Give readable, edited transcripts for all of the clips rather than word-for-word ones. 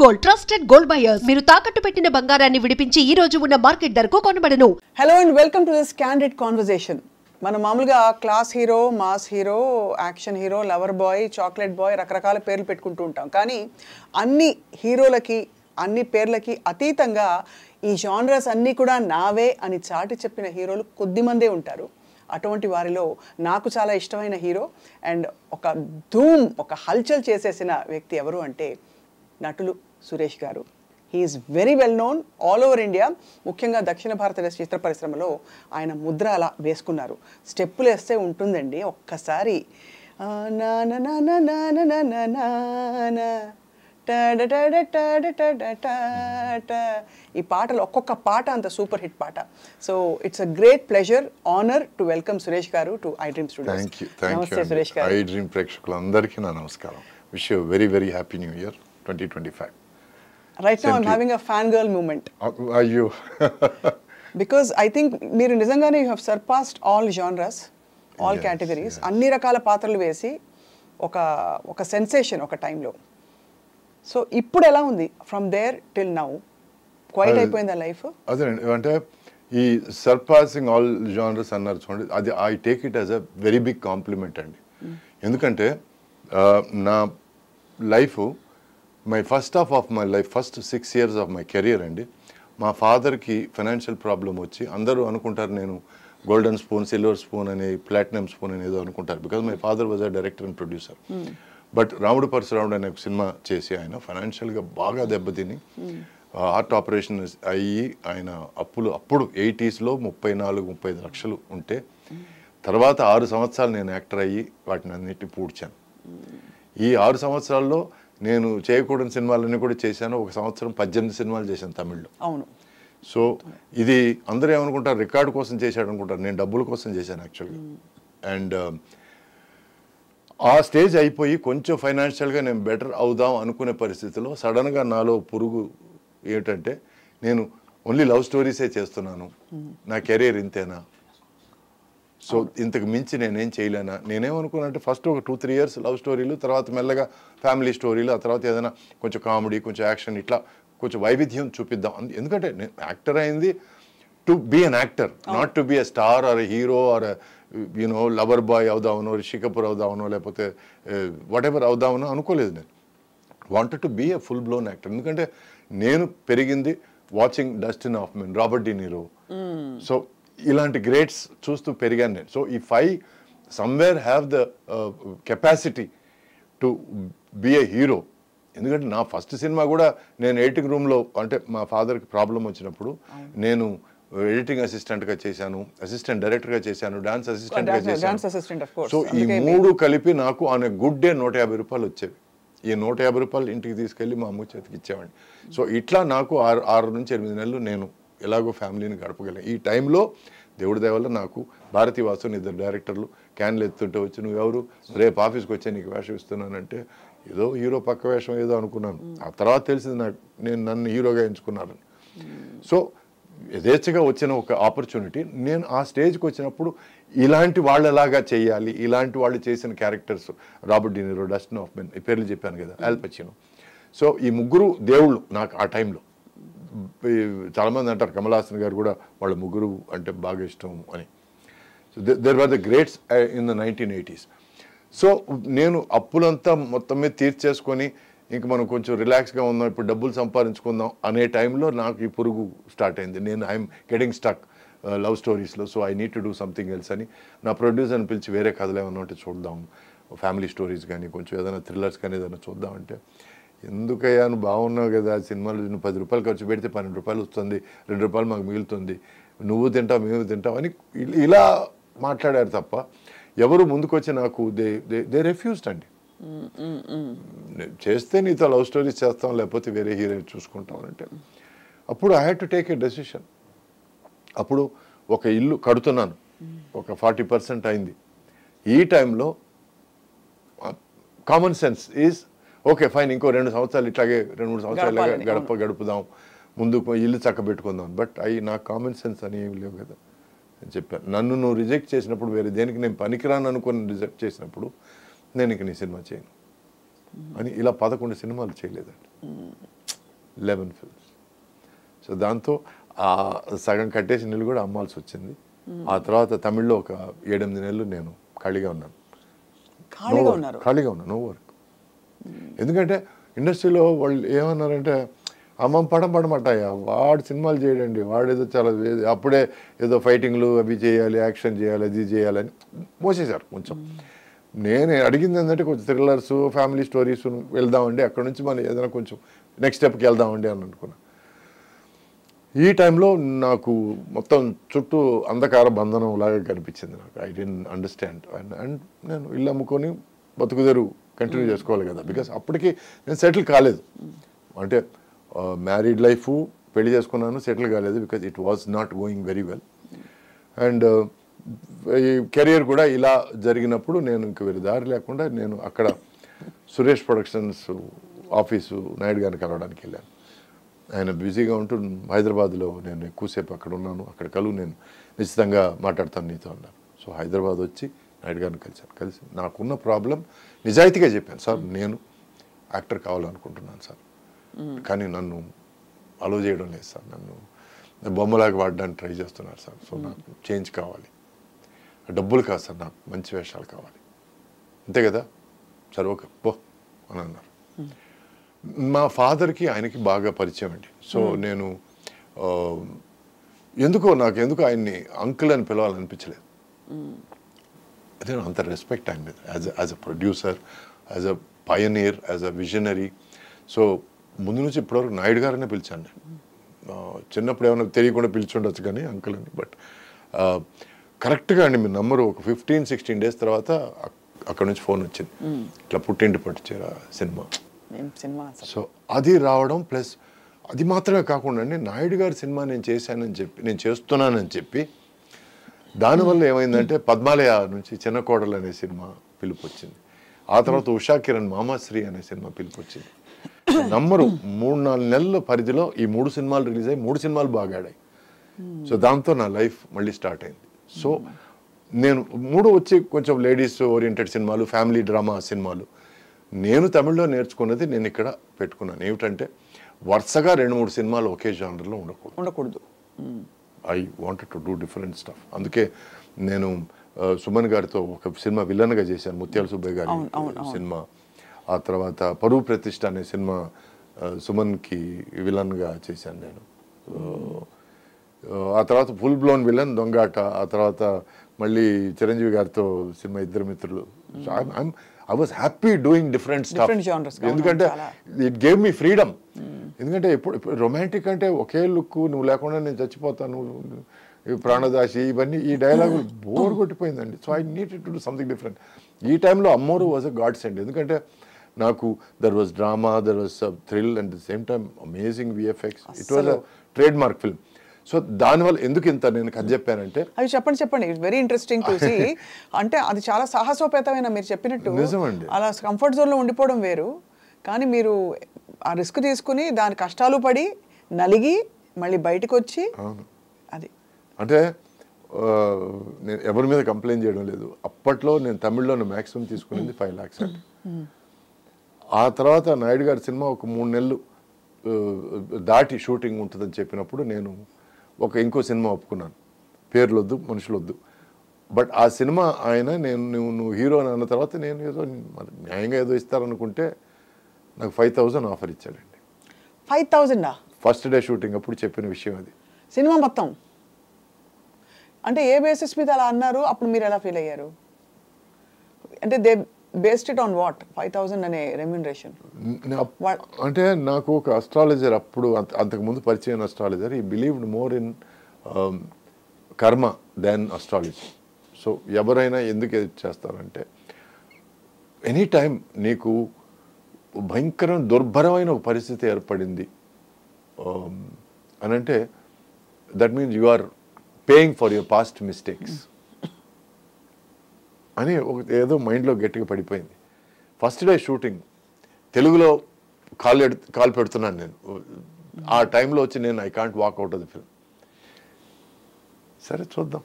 Gold trusted gold buyers మీరు తాకట్టు పెట్టిన బంగారాన్ని విడిపించి ఈ రోజు ఉన్న మార్కెట్ ధరకు కొనబడను. Hello and welcome to this candid conversation. మనం మామూలుగా class hero, mass hero, action hero, lover boy, chocolate boy రకరకాల పేర్లు పెట్టుకుంటూ ఉంటాం. కానీ అన్ని హీరోలకి అన్ని పేర్లకి అతీతంగా ఈ జానరస్ అన్నీ కూడా నావే అని చాటి చెప్పిన హీరోలు కొద్దిమందే ఉంటారు. అటువంటి వారిలో నాకు చాలా ఇష్టమైన హీరో అండ్ ఒక ధూమ్ ఒక హల్చల్ చేసేసిన వ్యక్తి ఎవరు అంటే నటులు సురేష్ గారు. He's very well known all over India. ముఖ్యంగా దక్షిణ భారతదేశ చిత్ర పరిశ్రమలో ఆయన ముద్ర అలా వేసుకున్నారు. స్టెప్పులు వేస్తే ఉంటుందండి ఒక్కసారి ఈ పాటలు ఒక్కొక్క పాట అంత సూపర్ హిట్ పాట. So it's a great pleasure honour to welcome Suresh గారు టు ఐ డ్రీమ్ స్టూడియోస్. నమస్తే సురేష్ గారు. ఐ డ్రీమ్ ప్రేక్షకులందరికీ నా నమస్కారం. Wish you very very happy new year 2025. Right now I'm having a fangirl moment. Are you? Because I think మీరు నిజంగానే you have surpassed all genres, all categories. అన్ని రకాల పాత్రలు వేసి ఒక సెన్సేషన్ ఒక టైంలో. సో ఇప్పుడు ఎలా ఉంది from there till now? Quite అయిపోయిందా లైఫ్? అదే అంటే ఈ సర్పాసింగ్ ఆల్ జానర్స్ అన్నారు చూడండి, అది I take it as a very big compliment అండి. ఎందుకంటే నా life my first half of my life, first 6 years of my career అండి, మా ఫాదర్కి ఫైనాన్షియల్ ప్రాబ్లం వచ్చి అందరూ అనుకుంటారు నేను గోల్డెన్ స్పూన్, సిల్వర్ స్పూన్ అని, ప్లాటినం స్పూన్ అని ఏదో అనుకుంటారు. Because my father was a director and producer. But రాముడు పరశురాముడు అనే ఒక సినిమా చేసి ఆయన ఫైనాన్షియల్గా బాగా దెబ్బతిని హార్ట్ ఆపరేషన్ అయ్యి ఆయన అప్పుడు 80s 34-35 లక్షలు ఉంటే తర్వాత 6 సంవత్సరాలు నేను యాక్టర్ అయ్యి వాటిని అన్నిటిని పూడ్చాను. ఈ 6 సంవత్సరాల్లో నేను చేయకూడని సినిమాలన్నీ కూడా చేశాను. 1 సంవత్సరం 18 సినిమాలు చేశాను తమిళ్లో. అవును. సో ఇది అందరూ ఏమనుకుంటారు, రికార్డు కోసం చేశాడు అనుకుంటారు. నేను డబ్బుల కోసం చేశాను యాక్చువల్గా. అండ్ ఆ స్టేజ్ అయిపోయి కొంచెం ఫైనాన్షియల్గా నేను బెటర్ అవుదాం అనుకునే పరిస్థితిలో సడన్గా నాలో పురుగు ఏమిటంటే నేను ఓన్లీ లవ్ స్టోరీసే చేస్తున్నాను, నా కెరీర్ ఇంతేనా, సో ఇంతకు మించి నేనేం చేయలేనా. నేనేమనుకున్నానంటే ఫస్ట్ ఒక 2-3 years లవ్ స్టోరీలు, తర్వాత మెల్లగా ఫ్యామిలీ స్టోరీలు, ఆ తర్వాత ఏదైనా కొంచెం కామెడీ, కొంచెం యాక్షన్, ఇట్లా కొంచెం వైవిధ్యం చూపిద్దాం. ఎందుకంటే నేను యాక్టర్ అయింది to be an actor, not to be a star or hero or you know lover boy అవుదామనో, రిషి కపూర్ అవుదామనో, లేకపోతే వాట్ ఎవర్ అవుదామనో అనుకోలేదు. నేను wanted to be a full blown actor. ఎందుకంటే నేను పెరిగింది watching Dustin Hoffman, Robert De Niro, so ఇలాంటి గ్రేట్స్ చూస్తూ పెరిగాను నేను. So if I somewhere have the capacity to be a hero, ఎందుకంటే నా ఫస్ట్ సినిమా కూడా నేను ఎడిటింగ్ రూమ్లో, అంటే మా ఫాదర్కి ప్రాబ్లం వచ్చినప్పుడు నేను ఎడిటింగ్ అసిస్టెంట్గా చేశాను, అసిస్టెంట్ డైరెక్టర్గా చేశాను, డాన్స్ అసిస్టెంట్గా చేశాను. సో ఈ 3 కలిపి నాకు ఆన్ ఎ గుడ్ డే 150 రూపాయలు వచ్చేవి. ఈ 150 రూపాయలు ఇంటికి తీసుకెళ్ళి మా అమ్మ చేతికి ఇచ్చేవాడిని. సో ఇట్లా నాకు 6 నుంచి 8 నెలలు నేను ఎలాగో ఫ్యామిలీని గడపగలను. ఈ టైంలో దేవుడి దయ వల్ల నాకు భారతీ వాసు 2 డైరెక్టర్లు క్యాన్లు ఎత్తుంటే వచ్చి, నువ్వెవరు, రేపు ఆఫీస్కి వచ్చే నీకు వేషం ఇస్తున్నానంటే ఏదో హీరో పక్క వేషం ఏదో అనుకున్నాను. ఆ తర్వాత తెలిసింది నాకు నన్ను హీరోగా ఎంచుకున్నారని. సో యథేచ్ఛగా వచ్చిన ఒక ఆపర్చునిటీ. నేను ఆ స్టేజ్కి వచ్చినప్పుడు ఇలాంటి వాళ్ళలాగా చేయాలి, ఇలాంటి వాళ్ళు చేసిన characters, Robert De Niro, Dustin Hoffman, ఈ పేర్లు చెప్పాను కదా, ఆల్ పచినో. సో ఈ 3 దేవుళ్ళు నాకు ఆ టైంలో. చాలామంది అంటారు కమల్ హాసన్ గారు కూడా వాళ్ళ 3 అంటే బాగా ఇష్టం అని. So there were the greats in the 1980s. So నేను అప్పులంతా మొత్తం మీద తీర్చేసుకొని ఇంక మనం కొంచెం రిలాక్స్గా ఉందాం, ఇప్పుడు డబ్బులు సంపాదించుకుందాం అనే టైంలో నాకు ఈ పురుగు స్టార్ట్ అయింది. నేను ఐఎమ్ గెటింగ్ స్టక్ లవ్ స్టోరీస్లో, so I need to do something else అని నా ప్రొడ్యూసర్ని పిలిచి వేరే కథలు ఏమన్నా ఉంటే చూద్దాం, ఫ్యామిలీ స్టోరీస్ కానీ కొంచెం ఏదైనా థ్రిల్లర్స్ కానీ ఏదైనా చూద్దామంటే, ఎందుకయ్యా నువ్వు బాగున్నావు కదా, సినిమాలు నువ్వు 10 రూపాయలు ఖర్చు పెడితే 12 రూపాయలు వస్తుంది, 2 రూపాయలు మాకు మిగులుతుంది, నువ్వు తింటావు మేము తింటావు అని ఇలా మాట్లాడారు తప్ప ఎవరు ముందుకొచ్చి నాకు దే రెఫ్యూజ్డ్ అండి. చేస్తే నీతో లవ్ స్టోరీస్ చేస్తాం, లేకపోతే వేరే హీరోయిన్ చూసుకుంటాం అంటే అప్పుడు I had to take a decision. అప్పుడు ఒక ఇల్లు కడుతున్నాను, ఒక 40% అయింది. ఈ టైంలో common sense is okay fine, ఇంకో 2 సంవత్సరాలు ఇట్లాగే 2-3 సంవత్సరాలు గడుపుదాం, ముందుకు ఇల్లు చక్కబెట్టుకుందాం. బట్ నాకు కామన్ సెన్స్ అని ఏమి లేవు కదా అని చెప్పాను. నన్ను నువ్వు రిజెక్ట్ చేసినప్పుడు, వేరే దేనికి నేను పనికిరాను అనుకుని రిజెక్ట్ చేసినప్పుడు, నేను ఇంక నీ సినిమా చేయను అని ఇలా 11 సినిమాలు చేయలేదండి. 11 ఫిల్మ్స్. సో దాంతో ఆ సగం కట్టేసిన ఇల్లు కూడా అమ్మాల్సి వచ్చింది. ఆ తర్వాత తమిళ్లో ఒక 7-8 నెలలు నేను ఖాళీగా ఉన్నాను. ఖాళీగా ఉన్నాను, నో వర్క్. ఎందుకంటే ఇండస్ట్రీలో వాళ్ళు ఏమన్నారంటే అమ్మ పడమటాయా వాడు సినిమాలు చేయడండి, వాడేదో చాలా అప్పుడే ఏదో ఫైటింగ్లు అవి చేయాలి, యాక్షన్ చేయాలి, అది చేయాలని మోసేశారు కొంచెం. నేను అడిగింది ఏంటంటే కొంచెం థ్రిల్లర్స్, ఫ్యామిలీ స్టోరీస్ వెళ్దామండి, అక్కడ నుంచి మనం ఏదైనా కొంచెం నెక్స్ట్ స్టెప్కి వెళ్దామండి అని అనుకున్నా. ఈ టైంలో నాకు మొత్తం చుట్టూ అంధకార బంధనం లాగా కనిపించింది. నాకు ఐ డెంట్ అండర్స్టాండ్. అండ్ నేను ఇల్లు అమ్ముకొని బతుకుదేరు కంటిన్యూ చేసుకోవాలి కదా, బికాస్ అప్పటికి నేను సెటిల్ కాలేదు. అంటే మ్యారీడ్ లైఫ్, పెళ్లి చేసుకున్నాను, సెటిల్ కాలేదు, because it was not going very well. And ఈ కెరియర్ కూడా ఇలా జరిగినప్పుడు నేను ఇంక వేరే దారి లేకుండా నేను అక్కడ సురేష్ ప్రొడక్షన్స్ ఆఫీసు నాయుడు గారిని కలవడానికి వెళ్ళాను. ఆయన బిజీగా ఉంటూ హైదరాబాద్లో నేను ఎక్కువసేపు అక్కడ ఉన్నాను, అక్కడ కలువు నేను నిశ్చితంగా మాట్లాడతాను నీతో అన్నారు. సో హైదరాబాద్ వచ్చి నాయుడు గారిని కలిసి నాకున్న ప్రాబ్లం నిజాయితీగా చెప్పాను. సార్ నేను యాక్టర్ కావాలనుకుంటున్నాను సార్, కానీ నన్ను అలో చేయడం లేదు సార్, నన్ను బొమ్మలాగా వాడడానికి ట్రై చేస్తున్నారు సార్. సో నాకు చేంజ్ కావాలి, డబ్బులు కాదు సార్, నాకు మంచి వేషాలు కావాలి, అంతే కదా సార్, ఓకే పో అని అన్నారు. మా ఫాదర్కి ఆయనకి బాగా పరిచయం అండి. సో నేను ఎందుకో ఆయన్ని అంకుల్ అని పిలవాలనిపించలేదు. అదే అంత రెస్పెక్ట్ ఆయన మీద as a producer, as a Pioneer, as a visionary. So ముందు నుంచి ఇప్పటివరకు నాయుడు గారనే పిలిచాను నేను. చిన్నప్పుడు ఏమైనా తెలియకుండా పిలిచుండొచ్చు కానీ అంకుల్ అని. బట్ కరెక్ట్గా అండి మీ నంబరు ఒక 15-16 డేస్ తర్వాత అక్కడ నుంచి ఫోన్ వచ్చింది, ఇట్లా పుట్టింటి పట్టుచేర సినిమా. సో అది రావడం, ప్లస్ అది మాత్రమే కాకుండా అండి నాయుడు గారి సినిమా నేను చేస్తున్నానని చెప్పి దానివల్ల ఏమైందంటే పద్మాలయ నుంచి చిన్న కోడలు అనే సినిమా పిలుపు వచ్చింది. ఆ తర్వాత ఉషా కిరణ్ మామాశ్రీ అనే సినిమా పిలుపు వచ్చింది. నంబరు 3-4 నెలల పరిధిలో ఈ 3 సినిమాలు రిలీజ్ అయ్యి 3 సినిమాలు బాగా ఆడాయి. సో దాంతో నా లైఫ్ మళ్ళీ స్టార్ట్ అయింది. సో నేను 3 వచ్చి కొంచెం లేడీస్ ఓరియంటెడ్ సినిమాలు, ఫ్యామిలీ డ్రామా సినిమాలు. నేను తమిళ్లో నేర్చుకున్నది నేను ఇక్కడ పెట్టుకున్నాను. ఏమిటంటే వరుసగా 2-3 సినిమాలు ఒకే జానర్లో ఉండకూడదు. I wanted to do different stuff. అందుకే నేను సుమన్ గారితో ఒక సినిమా విలన్గా చేశాను, ముత్యాల సుబ్బయ్య గారి సినిమా. ఆ తర్వాత పరువు ప్రతిష్ట అనే సినిమా సుమన్కి విలన్గా చేశాను నేను. ఆ తర్వాత ఫుల్ బ్లోన్ విలన్ దొంగాట. ఆ తర్వాత మళ్ళీ చిరంజీవి గారితో సినిమా ఇద్దరు మిత్రులు. I was happy doing different stuff, ఎందుకంటే ఇట్ గేవ్ మీ ఫ్రీడమ్. ఎందుకంటే ఇప్పుడు రొమాంటిక్ అంటే ఒకే లుక్, నువ్వు లేకుండా నేను చచ్చిపోతాను, ప్రాణదాసి, ఇవన్నీ ఈ డైలాగులు బోర్ కొట్టిపోయిందండి. So I needed to do something different. ఈ టైంలో Ammoru was a godsend. ఎందుకంటే నాకు there was drama, there was thrill and the same time amazing VFX. It was a trademark film. So దానివల్ల ఎందుకు ఇంత నేను కథ చెప్పానంటే, అవి చెప్పండి it's very interesting to see. అంటే అది చాలా సాహసోపేతమైన, మీరు చెప్పినట్టు నిజమండి. అలా కంఫర్ట్ జోన్లో ఉండిపోవడం వేరు, కానీ మీరు ఆ రిస్క్ తీసుకుని దాని కష్టాలు పడి నలిగి మళ్ళీ బయటకు వచ్చి అది అంటే నేను ఎవరి మీద కంప్లైంట్ చేయడం లేదు. అప్పట్లో నేను తమిళ్లో మ్యాక్సిమం తీసుకునేది 5 lakhs అండి. ఆ తర్వాత నాయుడు గారి సినిమా ఒక 3 నెలలు దాటి షూటింగ్ ఉంటుందని చెప్పినప్పుడు నేను ఇంకో సినిమా ఒప్పుకున్నాను. పేర్లు వద్దు, మనుషులు వద్దు. బట్ ఆ సినిమా ఆయన నువ్వు హీరో అన్న తర్వాత నేను ఏదో న్యాయంగా ఏదో ఇస్తారనుకుంటే నాకు 5,000 ఆఫర్ ఇచ్చాడండి. 5,000 ఫస్ట్ డే షూటింగ్ అప్పుడు చెప్పిన విషయం అది. సినిమా మొత్తం అంటే ఏ బేసిస్ మీద అలా అన్నారు? అప్పుడు మీరు ఎలా ఫీల్ అయ్యారు? అంటే they based it on what 5,000 అనే రెమ్యూనరేషన్? అంటే నాకు ఒక అస్ట్రాలజర్ అప్పుడు అంతకుముందు పరిచయం అస్ట్రాలజర్, ఈ believed more in karma then astrology. So ఎవరైనా ఎందుకు చేస్తారంటే, ఎనీ టైం నీకు భయంకరమైన దుర్భరమైన ఒక పరిస్థితి ఏర్పడింది అని అంటే that means you are paying for your past mistakes అని ఏదో మైండ్లో గట్టిగా పడిపోయింది. ఫస్ట్ డే షూటింగ్ తెలుగులో కాల్ పెడుతున్నాను నేను. ఆ టైంలో వచ్చి నేను I can't walk out of the film. సరే చూద్దాం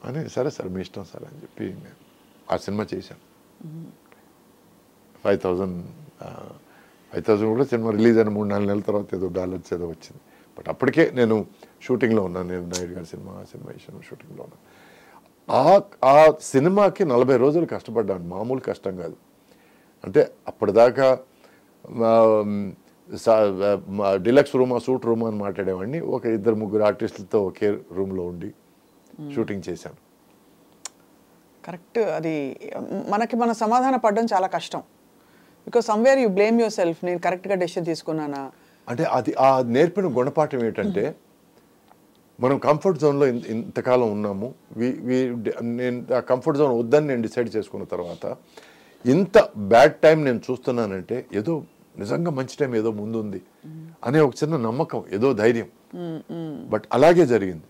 అని, సరే సార్ మీ ఇష్టం సార్ అని చెప్పి నేను ఆ సినిమా చేశాను. 5,000 5000 కూడా సినిమా రిలీజ్ అయిన 3-4 నెలల తర్వాత ఏదో డాలర్స్ ఏదో వచ్చింది. బట్ అప్పటికే నేను షూటింగ్లో ఉన్నాను. నేను నాయుడు గారి సినిమా షూటింగ్లో ఉన్నాను. ఆ సినిమాకి 40 రోజులు కష్టపడ్డాను. మామూలు కష్టం కాదు. అంటే అప్పటిదాకా డిలక్స్ రూమా సూట్ రూమా అని మాట్లాడేవాడిని. ఒక 2-3 ఆర్టిస్టులతో ఒకే రూమ్లో ఉండి షూటింగ్ చేశాను. కరెక్ట్. అది మన సమాధాన పడడం చాలా కష్టం. Because somewhere you blame your self. నేను కరెక్ట్గా డెసిషన్ తీసుకున్నానా అంటే అది ఆ నేర్పిన గుణపాఠం ఏంటంటే మనం కంఫర్ట్ జోన్లో ఇంతకాలం ఉన్నాము. నేను ఆ కంఫర్ట్ జోన్ వద్దని నేను డిసైడ్ చేసుకున్న తర్వాత ఇంత బ్యాడ్ టైం నేను చూస్తున్నానంటే ఏదో నిజంగా మంచి టైం ఏదో ముందుంది అనే ఒక చిన్న నమ్మకం, ఏదో ధైర్యం. బట్ అలాగే జరిగింది.